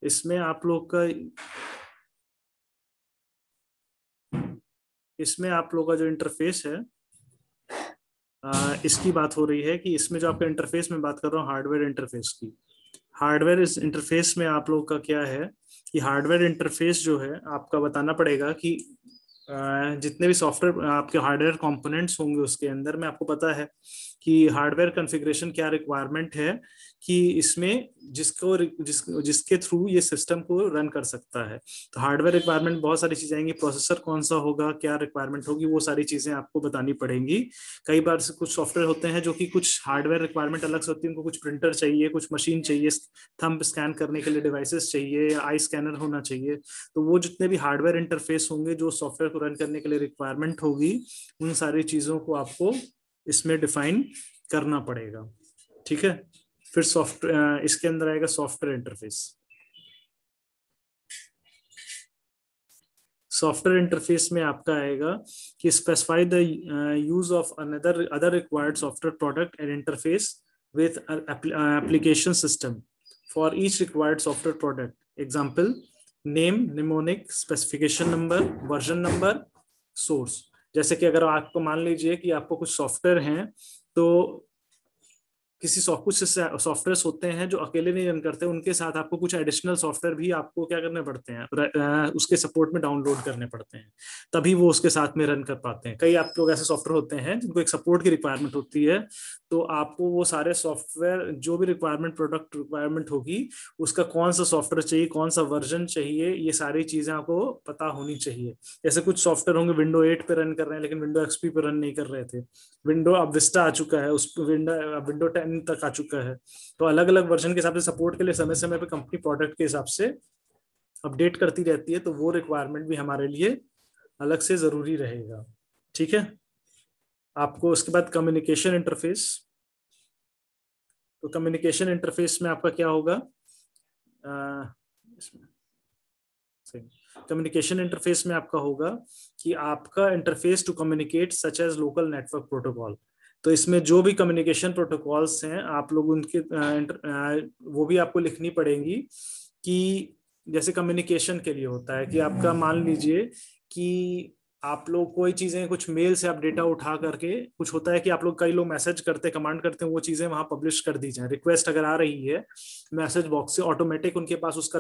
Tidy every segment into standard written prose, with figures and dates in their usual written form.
इसमें आप लोग का जो इंटरफेस है, इसकी बात हो रही है कि इसमें जो आपका इंटरफेस में बात कर रहा हूँ हार्डवेयर इंटरफेस की। हार्डवेयर इस इंटरफेस में आप लोग का क्या है कि हार्डवेयर इंटरफेस जो है आपका बताना पड़ेगा कि जितने भी सॉफ्टवेयर आपके हार्डवेयर कंपोनेंट्स होंगे उसके अंदर में आपको पता है कि हार्डवेयर कॉन्फ़िगरेशन क्या रिक्वायरमेंट है कि इसमें जिसके थ्रू ये सिस्टम को रन कर सकता है। तो हार्डवेयर रिक्वायरमेंट बहुत सारी चीजें आएंगी, प्रोसेसर कौन सा होगा, क्या रिक्वायरमेंट होगी, वो सारी चीजें आपको बतानी पड़ेंगी। कई बार से कुछ सॉफ्टवेयर होते हैं जो कि कुछ हार्डवेयर रिक्वायरमेंट अलग से होती है, उनको कुछ प्रिंटर चाहिए, कुछ मशीन चाहिए, थंब स्कैन करने के लिए डिवाइसेस चाहिए, या आई स्कैनर होना चाहिए। तो वो जितने भी हार्डवेयर इंटरफेस होंगे जो सॉफ्टवेयर को रन करने के लिए रिक्वायरमेंट होगी, उन सारी चीजों को आपको इसमें डिफाइन करना पड़ेगा। ठीक है। फिर सॉफ्टवेयर इसके अंदर आएगा सॉफ्टवेयर इंटरफेस। सॉफ्टवेयर इंटरफेस में आपका आएगा कि specify the use of other required software product and interface with application system for each required software product. Example name, mnemonic, specification number, version number, source. जैसे कि अगर आपको मान लीजिए कि आपको कुछ सॉफ्टवेयर हैं, तो कुछ सॉफ्टवेयर होते हैं जो अकेले नहीं रन करते, उनके साथ आपको कुछ एडिशनल सॉफ्टवेयर भी आपको क्या करने पड़ते हैं, उसके सपोर्ट में डाउनलोड करने पड़ते हैं, तभी वो उसके साथ में रन कर पाते हैं। कई आप लोग ऐसे सॉफ्टवेयर होते हैं जिनको एक सपोर्ट की रिक्वायरमेंट होती है, तो आपको वो सारे सॉफ्टवेयर जो भी रिक्वायरमेंट प्रोडक्ट रिक्वायरमेंट होगी, उसका कौन सा सॉफ्टवेयर चाहिए, कौन सा वर्जन चाहिए, ये सारी चीजें आपको पता होनी चाहिए। जैसे कुछ सॉफ्टवेयर होंगे विंडो 8 पे रन कर रहे हैं लेकिन विंडो एक्सपी पे रन नहीं कर रहे थे, विंडो अब विस्टा आ चुका है, उस विंडो 10 तक आ चुका है। तो अलग अलग वर्जन के हिसाब से सपोर्ट के लिए समय समय पे कंपनी प्रोडक्ट के हिसाब से अपडेट करती रहती है, तो वो रिक्वायरमेंट भी हमारे लिए अलग से जरूरी रहेगा। ठीक है। आपको उसके बाद कम्युनिकेशन इंटरफेस। तो कम्युनिकेशन इंटरफेस में आपका क्या होगा, कम्युनिकेशन इंटरफेस में आपका होगा कि आपका interface to communicate such as local network protocol. तो इसमें जो भी कम्युनिकेशन प्रोटोकॉल्स हैं आप लोग उनके वो भी आपको लिखनी पड़ेंगी। कि जैसे कम्युनिकेशन के लिए होता है कि आपका मान लीजिए कि आप लोग कोई चीजें कुछ मेल से आप डेटा उठा करके, कुछ होता है कि आप लोग कई लोग मैसेज करते कमांड करते हैं वो चीजें वहां पब्लिश कर दी जाए, रिक्वेस्ट अगर आ रही है मैसेज बॉक्स से ऑटोमेटिक उनके पास उसका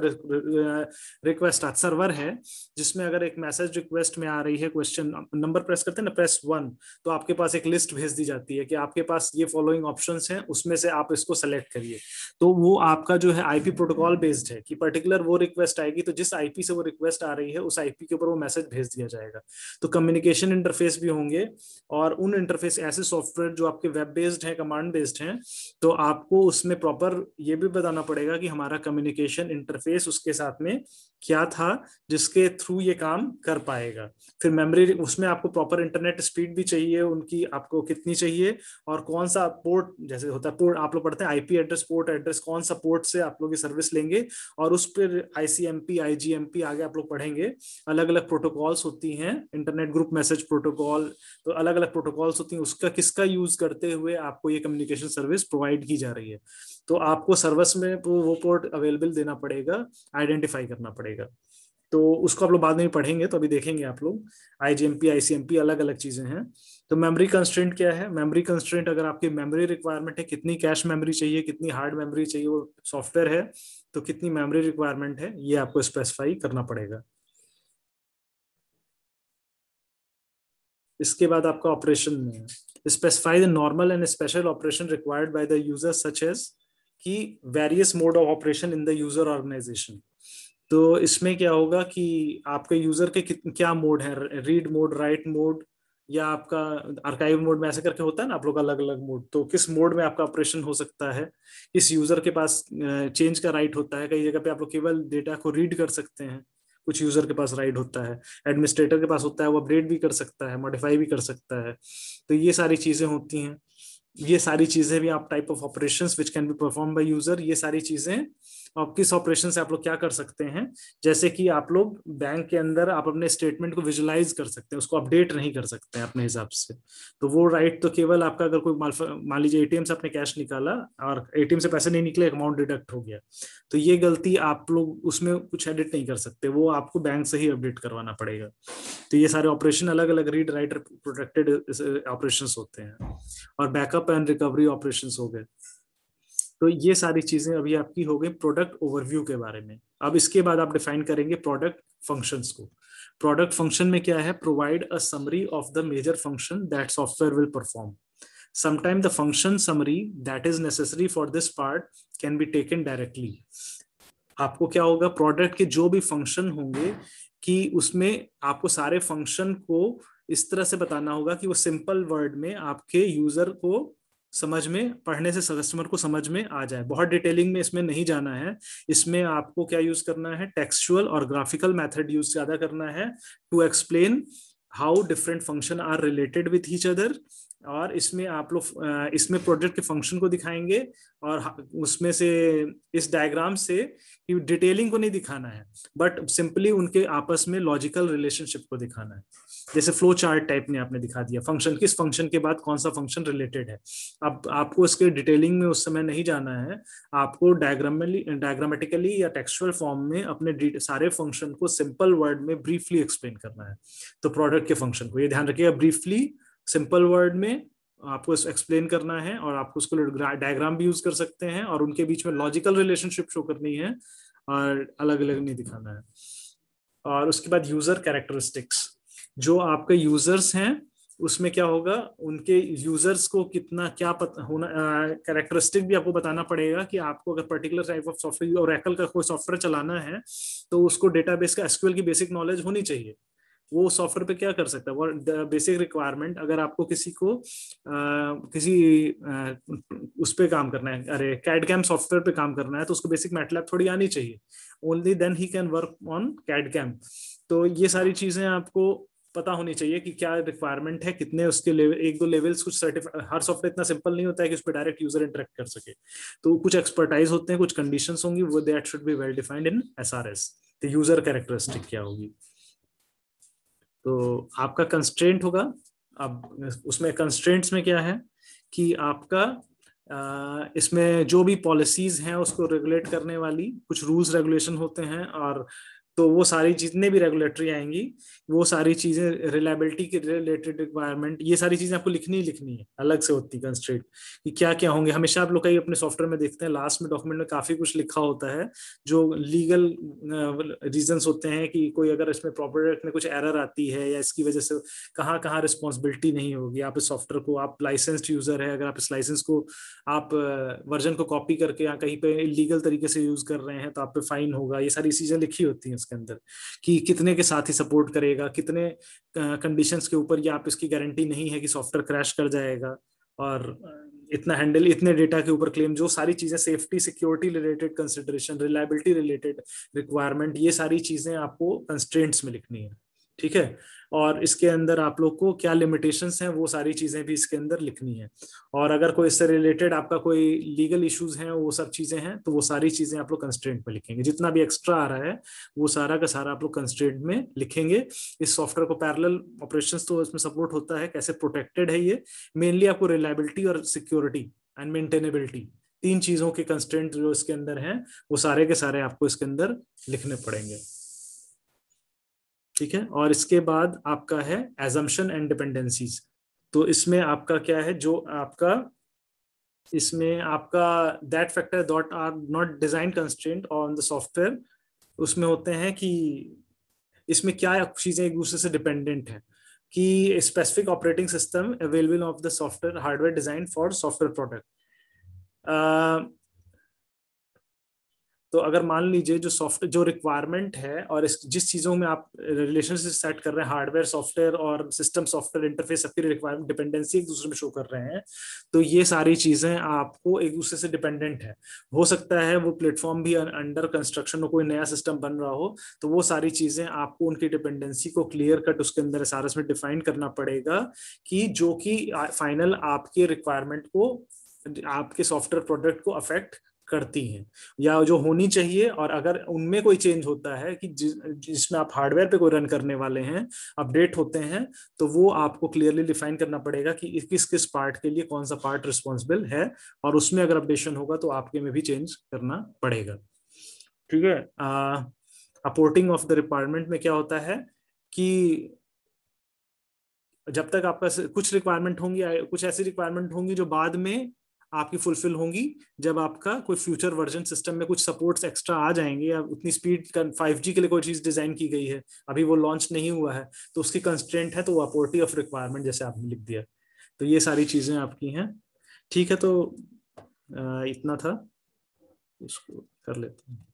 रिक्वेस्ट सर्वर है, जिसमें अगर एक मैसेज रिक्वेस्ट में आ रही है, क्वेश्चन नंबर प्रेस करते हैं ना, प्रेस 1, तो आपके पास एक लिस्ट भेज दी जाती है कि आपके पास ये फॉलोइंग ऑप्शंस हैं, उसमें से आप इसको सेलेक्ट करिए। तो वो आपका जो है आईपी प्रोटोकॉल बेस्ड है कि पर्टिकुलर वो रिक्वेस्ट आएगी तो जिस आईपी से वो रिक्वेस्ट आ रही है उस आईपी के ऊपर वो मैसेज भेज दिया जाएगा। तो कम्युनिकेशन इंटरफेस भी होंगे, और उन इंटरफेस ऐसे सॉफ्टवेयर जो आपके वेब बेस्ड हैं, कमांड बेस्ड हैं, तो आपको उसमें प्रॉपर ये भी बताना पड़ेगा कि हमारा कम्युनिकेशन इंटरफेस उसके साथ में क्या था जिसके थ्रू ये काम कर पाएगा। फिर मेमोरी, उसमें आपको प्रॉपर इंटरनेट स्पीड भी चाहिए, उनकी आपको कितनी चाहिए, और कौन सा पोर्ट, जैसे होता है पोर्ट आप लोग पढ़ते हैं आईपी एड्रेस, पोर्ट एड्रेस, कौन सा पोर्ट से आप लोग ये सर्विस लेंगे, और उस पर आईसीएमपी, आईजीएमपी आगे आप लोग पढ़ेंगे। अलग अलग प्रोटोकॉल्स होती हैं, इंटरनेट ग्रुप मैसेज प्रोटोकॉल, तो अलग अलग प्रोटोकॉल्स होती हैं, उसका किसका यूज करते हुए आपको ये कम्युनिकेशन सर्विस प्रोवाइड की जा रही है। तो आपको सर्विस में वो पोर्ट अवेलेबल देना पड़ेगा, आइडेंटिफाई करना पड़ेगा। तो उसको आप लोग बाद में पढ़ेंगे, तो अभी देखेंगे आप लोग आईजीएमपी, आईसीएमपी अलग अलग चीजें हैं। तो मेमोरी कंस्ट्रेंट क्या है, मेमोरी कंस्ट्रेंट अगर आपकी मेमोरी रिक्वायरमेंट है, कितनी कैश मेमोरी चाहिए, कितनी हार्ड मेमोरी चाहिए, वो सॉफ्टवेयर है तो कितनी मेमोरी रिक्वायरमेंट है, ये आपको स्पेसिफाई करना पड़ेगा। इसके बाद आपका ऑपरेशन में है, specify the normal and special operation required by the user such as कि various mode of operation in the user organisation. तो इसमें क्या होगा कि आपके यूजर के क्या मोड है, रीड मोड, राइट मोड, या आपका आर्काइव मोड में, ऐसे करके होता है ना आप लोग अलग अलग मोड, तो किस मोड में आपका ऑपरेशन हो सकता है। इस यूजर के पास चेंज का राइट होता है, कई जगह पे आप लोग केवल डेटा को रीड कर सकते हैं, कुछ यूजर के पास राइट होता है, एडमिनिस्ट्रेटर के पास होता है, वो अपडेट भी कर सकता है, मॉडिफाई भी कर सकता है। तो ये सारी चीजें होती हैं, ये सारी चीजें भी आप type of operations which can be perform by user, ये सारी चीजें और किस ऑपरेशन से आप लोग क्या कर सकते हैं, जैसे कि आप लोग बैंक के अंदर आप अपने स्टेटमेंट को विजुलाइज कर सकते हैं, उसको अपडेट नहीं कर सकते हैं अपने हिसाब से। तो वो राइट तो केवल आपका, अगर कोई मान लीजिए एटीएम से आपने कैश निकाला और एटीएम से पैसे नहीं निकले, अमाउंट डिडक्ट हो गया, तो ये गलती आप लोग उसमें कुछ एडिट नहीं कर सकते, वो आपको बैंक से ही अपडेट करवाना पड़ेगा। तो ये सारे ऑपरेशन अलग अलग रीड राइट प्रोटेक्टेड ऑपरेशंस होते हैं, और बैकअप एंड रिकवरी ऑपरेशंस हो गए। तो ये सारी चीजें अभी आपकी हो गई प्रोडक्ट ओवरव्यू के बारे में। अब इसके बाद आप डिफाइन करेंगे प्रोडक्ट फंक्शंस को। प्रोडक्ट फंक्शन में क्या है, provide a summary of the major function that software will perform. Sometimes the function summary that is necessary for this part can be taken directly. आपको क्या होगा, प्रोडक्ट के जो भी फंक्शन होंगे कि उसमें आपको सारे फंक्शन को इस तरह से बताना होगा कि वो सिंपल वर्ड में आपके यूजर को समझ में, पढ़ने से कस्टमर को समझ में आ जाए। बहुत डिटेलिंग में इसमें नहीं जाना है। इसमें आपको क्या यूज करना है, टेक्सचुअल और ग्राफिकल मेथड यूज ज्यादा करना है to explain how different function are related with each other. और इसमें आप लोग इसमें प्रोडक्ट के फंक्शन को दिखाएंगे, और उसमें से इस डायग्राम से कि डिटेलिंग को नहीं दिखाना है, बट सिंपली उनके आपस में लॉजिकल रिलेशनशिप को दिखाना है। जैसे फ्लो चार्ट टाइप में आपने दिखा दिया, फंक्शन किस फंक्शन के बाद कौन सा फंक्शन रिलेटेड है। अब आपको इसके डिटेलिंग में उस समय नहीं जाना है, आपको डायग्रामेटिकली या टेक्सचुअल फॉर्म में अपने सारे फंक्शन को सिंपल वर्ड में ब्रीफली एक्सप्लेन करना है। तो प्रोडक्ट के फंक्शन को ये ध्यान रखिएगा, ब्रीफली सिंपल वर्ड में आपको एक्सप्लेन करना है, और आपको उसको डायग्राम भी यूज कर सकते हैं, और उनके बीच में लॉजिकल रिलेशनशिप शो करनी है, और अलग अलग नहीं दिखाना है। और उसके बाद यूजर कैरेक्टरिस्टिक्स, जो आपके यूजर्स हैं उसमें क्या होगा, उनके यूजर्स को कितना क्या होना, कैरेक्टरिस्टिक भी आपको बताना पड़ेगा कि आपको अगर particular type of software Oracle का कोई सॉफ्टवेयर चलाना है तो उसको डेटाबेस का एसक्यूएल की बेसिक नॉलेज होनी चाहिए। वो सॉफ्टवेयर पे क्या कर सकता है, वो बेसिक रिक्वायरमेंट। अगर आपको किसी को किसी उस पे काम करना है, अरे कैड कैम सॉफ्टवेयर पे काम करना है, तो उसको बेसिक मैटलैब थोड़ी आनी चाहिए, ओनली देन ही can work on CAD CAM. तो ये सारी चीजें आपको पता होनी चाहिए कि क्या रिक्वायरमेंट है, कितने उसके लेवल, एक दो लेवल्स, कुछ सर्टिफाइड। हर सॉफ्टवेयर इतना सिंपल नहीं होता है कि उस पर डायरेक्ट यूजर इंटरेक्ट कर सके, तो कुछ एक्सपर्टाइज होते हैं, कुछ कंडीशंस होंगी, वो that should be well defined in SRS. तो यूजर कैरेक्टरिस्टिक क्या होगी, तो आपका कंस्ट्रेंट होगा। अब उसमें कंस्ट्रेंट्स में क्या है कि आपका इसमें जो भी पॉलिसीज हैं उसको रेगुलेट करने वाली कुछ रूल्स रेगुलेशन होते हैं, और तो वो सारी जितने भी रेगुलेटरी आएंगी, वो सारी चीजें, रिलायबिलिटी के रिलेटेड रिक्वायरमेंट, ये सारी चीजें आपको लिखनी ही लिखनी है, अलग से होती है कंस्ट्रेंट कि क्या क्या होंगे। हमेशा आप लोग कहीं अपने सॉफ्टवेयर में देखते हैं लास्ट में डॉक्यूमेंट में काफी कुछ लिखा होता है, जो लीगल रीजंस होते हैं कि कोई अगर इसमें प्रोडक्ट में कुछ एरर आती है या इसकी वजह से कहाँ कहाँ रिस्पॉन्सिबिलिटी नहीं होगी। आप इस सॉफ्टवेयर को, आप लाइसेंस्ड यूजर है, अगर आप इस लाइसेंस को, आप वर्जन को कॉपी करके या कहीं पे इलीगल तरीके से यूज कर रहे हैं तो आप पे फाइन होगा। ये सारी चीजें लिखी होती हैं उसके अंदर कि कितने के साथ ही सपोर्ट करेगा, कितने कंडीशंस के ऊपर, या आप इसकी गारंटी नहीं है कि सॉफ्टवेयर क्रैश कर जाएगा, और इतना हैंडल, इतने डेटा के ऊपर क्लेम, जो सारी चीजें safety security related consideration, reliability related requirement, ये सारी चीजें आपको कंस्ट्रेंट्स में लिखनी है। ठीक है, और इसके अंदर आप लोग को क्या लिमिटेशंस हैं वो सारी चीजें भी इसके अंदर लिखनी है। और अगर कोई इससे रिलेटेड आपका कोई लीगल इश्यूज हैं, वो सब चीजें हैं, तो वो सारी चीजें आप लोग कंस्ट्रेंट में लिखेंगे। जितना भी एक्स्ट्रा आ रहा है वो सारा का सारा आप लोग कंस्ट्रेंट में लिखेंगे। इस सॉफ्टवेयर को पैरेलल ऑपरेशंस तो इसमें सपोर्ट होता है, कैसे प्रोटेक्टेड है ये, मेनली आपको रिलायबिलिटी और सिक्योरिटी एंड मेंटेनेबिलिटी, तीन चीजों के कंस्ट्रेंट जो इसके अंदर हैं वो सारे के सारे आपको इसके अंदर लिखने पड़ेंगे। ठीक है, और इसके बाद आपका है एजम्पशन एंड डिपेंडेंसीज। तो इसमें आपका क्या है, जो आपका इसमें आपका that factor dot are not design constraint on the software, उसमें होते हैं कि इसमें क्या चीजें एक दूसरे से डिपेंडेंट है, कि specific operating system available of the software hardware design for software product. तो अगर मान लीजिए जो सॉफ्टवेयर जो रिक्वायरमेंट है और जिस चीजों में आप रिलेशनशिप सेट कर रहे हैं, हार्डवेयर सॉफ्टवेयर और सिस्टम सॉफ्टवेयर इंटरफेस, सबकी रिक्वायरमेंट डिपेंडेंसी एक दूसरे में शो कर रहे हैं, तो ये सारी चीजें आपको एक दूसरे से डिपेंडेंट है। हो सकता है वो प्लेटफॉर्म भी अंडर कंस्ट्रक्शन हो, कोई नया सिस्टम बन रहा हो, तो वो सारी चीजें आपको उनकी डिपेंडेंसी को क्लियर कट उसके अंदर एसआरएस में डिफाइन करना पड़ेगा, कि जो कि फाइनल आपके रिक्वायरमेंट को, आपके सॉफ्टवेयर प्रोडक्ट को अफेक्ट करती हैं या जो होनी चाहिए, और अगर उनमें कोई चेंज होता है कि जिसमें आप हार्डवेयर पे कोई रन करने वाले हैं, अपडेट होते हैं, तो वो आपको क्लियरली डिफाइन करना पड़ेगा कि किस किस पार्ट के लिए कौन सा पार्ट रिस्पॉन्सिबल है, और उसमें अगर अपडेशन होगा तो आपके में भी चेंज करना पड़ेगा। ठीक है। अपोर्टिंग ऑफ द रिक्वायरमेंट में क्या होता है कि जब तक आपका कुछ रिक्वायरमेंट होंगी, कुछ ऐसी रिक्वायरमेंट होंगी जो बाद में आपकी फुलफिल होंगी, जब आपका कोई फ्यूचर वर्जन सिस्टम में कुछ सपोर्ट्स एक्स्ट्रा आ जाएंगे, या उतनी स्पीड का 5G के लिए कोई चीज डिजाइन की गई है, अभी वो लॉन्च नहीं हुआ है, तो उसकी कंस्ट्रेंट है, तो वो अपॉर्टी ऑफ रिक्वायरमेंट जैसे आपने लिख दिया। तो ये सारी चीजें आपकी हैं। ठीक है, तो इतना था, इसको कर लेते हैं।